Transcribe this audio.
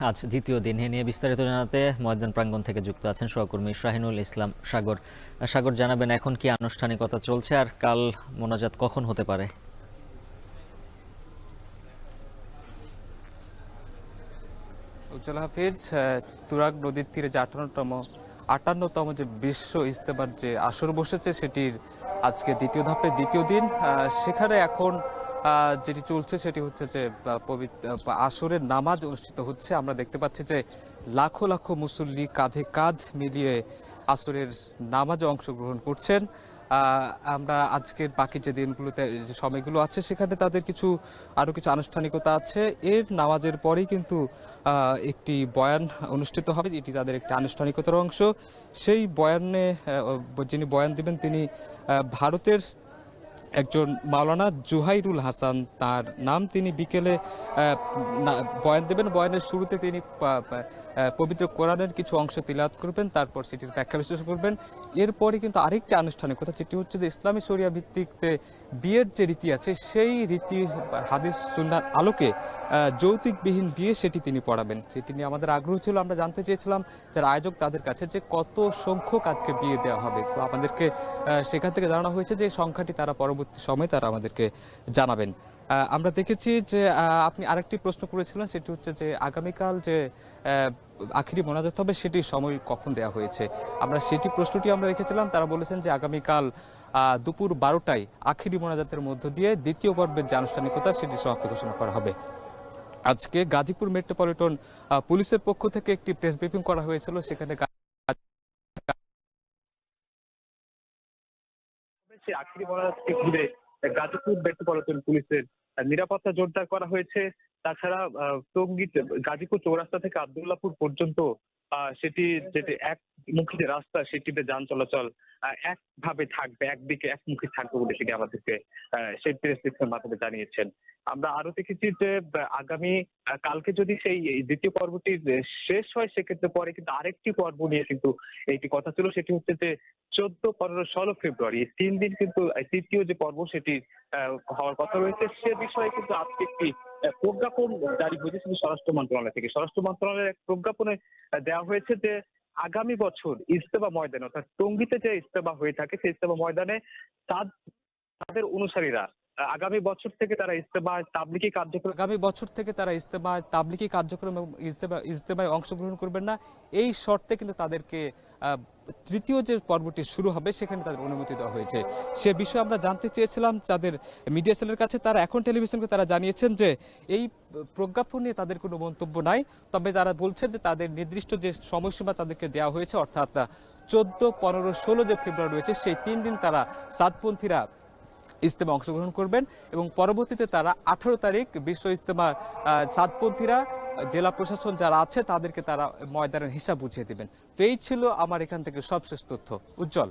আজ দ্বিতীয় দিন এ নিয়ে বিস্তারিত জানাতে ময়দান প্রাঙ্গণ থেকে যুক্ত আছেন সহকর্মী শাহিনুল ইসলাম সাগর। সাগর, জানাবেন এখন কি আনুষ্ঠানিকতা চলছে আর কাল মোনাজাত কখন হতে পারে? উজ্জ্বল হাফিজ, তুরাগ নদীর তীরে যে 58তম যে বিশ্ব ইজতেমার যে আসর বসেছে সেটির আজকে দ্বিতীয় ধাপে দ্বিতীয় দিন। সেখানে এখন যেটি চলছে সেটি হচ্ছে যে আসরের নামাজ অনুষ্ঠিত হচ্ছে। আমরা দেখতে পাচ্ছি যে লাখো লাখো মুসল্লি কাঁধে কাঁধ মিলিয়ে আসরের নামাজে অংশগ্রহণ করছেন। আমরা আজকের বাকি যে দিনগুলোতে যে সময়গুলো আছে সেখানে তাদের আরো কিছু আনুষ্ঠানিকতা আছে। এর নামাজের পরেই কিন্তু একটি বয়ান অনুষ্ঠিত হবে, এটি তাদের একটি আনুষ্ঠানিকতার অংশ। সেই বয়ানে যিনি বয়ান দিবেন তিনি ভারতের একজন মাওলানা জুহাইরুল হাসান তার নাম। তিনি বিকেলে বয়ান দেবেন। বয়ানের শুরুতে তিনি পবিত্র কোরআনের কিছু অংশ তিলাওয়াত করবেন, তারপর সেটির ব্যাখ্যা বিশ্লেষণ করবেন। এরপরে কিন্তু আরেকটি আনুষ্ঠানিকতা, যেটি হচ্ছে যে ইসলামী শরিয়া ভিত্তিকতে বিয়ের যে রীতি আছে সেই রীতি হাদিস সুন্নাহর আলোকে যৌতুকবিহীন বিয়ে সেটি তিনি পড়াবেন। সেটি নিয়ে আমাদের আগ্রহ ছিল, আমরা জানতে চেয়েছিলাম যারা আয়োজক তাদের কাছে যে কত সংখ্যক আজকে বিয়ে দেওয়া হবে। তো আমাদেরকে সেখান থেকে জানানো হয়েছে যে সংখ্যাটি তারা পরবর্তী সময়ে তারা আমাদেরকে জানাবেন। আমরা দেখেছি যে আপনি আরেকটি প্রশ্ন করেছিলেন, সেটি হচ্ছে যে আগামীকাল যে আখিরি মোনাজাত হবে সেটির সময় কখন দেওয়া হয়েছে। আমরা সেটি প্রশ্নটি আমরা রেখেছিলাম। তারা বলেছেন যে আগামীকাল দুপুর 12টায় আখিরি মোনাজাতের মধ্য দিয়ে দ্বিতীয় পর্বের যে আনুষ্ঠানিকতা সেটি সমাপ্ত ঘোষণা করা হবে। আজকে গাজীপুর মেট্রোপলিটন পুলিশের পক্ষ থেকে একটি প্রেস ব্রিফিং করা হয়েছিল। সেখানে আখেরি মোনাজাতকে ঘিরে গাজীপুর মেট্রোপলিটন পুলিশের নিরাপত্তা জোরদার করা হয়েছে। তাছাড়া টঙ্গী গাজীপুর চৌরাস্তা থেকে আব্দুল্লাহপুর পর্যন্ত সেটি যেটি একমুখী যে রাস্তা সেটিতে যান চলাচল একভাবে থাকবে, একদিকে একমুখী থাকবে বলে সেটি আমাদেরকে সেই প্রেস ব্রিফিংয়ের মাধ্যমে জানিয়েছেন। আমরা আরো দেখেছি যে আগামী কালকে যদি সেই দ্বিতীয় পর্বটি শেষ হয় সেক্ষেত্রে পরে কিন্তু আরেকটি পর্ব নিয়ে কিন্তু এইটি কথা ছিল, সেটি হচ্ছে যে 14, 15, 16 ফেব্রুয়ারি 3 দিন কিন্তু তৃতীয় যে পর্ব সেটি হওয়ার কথা রয়েছে। সে বিষয়ে কিন্তু আজকে একটি প্রজ্ঞাপন জারি হয়েছে স্বরাষ্ট্র মন্ত্রণালয় থেকে। স্বরাষ্ট্র মন্ত্রণালয়ের এক প্রজ্ঞাপনে দেওয়া হয়েছে যে আগামী বছর ইজতেমা ময়দানে, অর্থাৎ টঙ্গীতে যে ইজতেমা হয়ে থাকে সেই ইজতেমা ময়দানে তাদের অনুসারীরা আগামী বছর থেকে তারা ইজতেমায় তাবলিগি কার্যক্রম এবং ইজতেমায় অংশগ্রহণ করবেন না, এই শর্তে কিন্তু তাদেরকে তৃতীয় যে পর্বটি শুরু হবে সেখানে তাদের অনুমতি দেওয়া হয়েছে। সে বিষয়ে আমরা জানতে চেয়েছিলাম তাদের মিডিয়া সেলের কাছে। তারা এখন টেলিভিশনকে তারা জানিয়েছেন যে এই প্রজ্ঞাপন নিয়ে তাদের কোনো মন্তব্য নাই, তবে তারা বলছেন যে তাদের নির্দিষ্ট যে সময়সীমা তাদেরকে দেওয়া হয়েছে, অর্থাৎ 14, 15, 16 যে ফেব্রুয়ারি রয়েছে সেই 3 দিন তারা সাদপন্থীরা ইজতেমা অংশগ্রহণ করবেন এবং পরবর্তীতে তারা 18 তারিখ বিশ্ব ইজতেমার সাদপন্থীরা জেলা প্রশাসন যারা আছে তাদেরকে তারা ময়দানের হিসাব বুঝিয়ে দিবেন। তো এই ছিল আমার এখান থেকে সবশেষ তথ্য। উজ্জ্বল।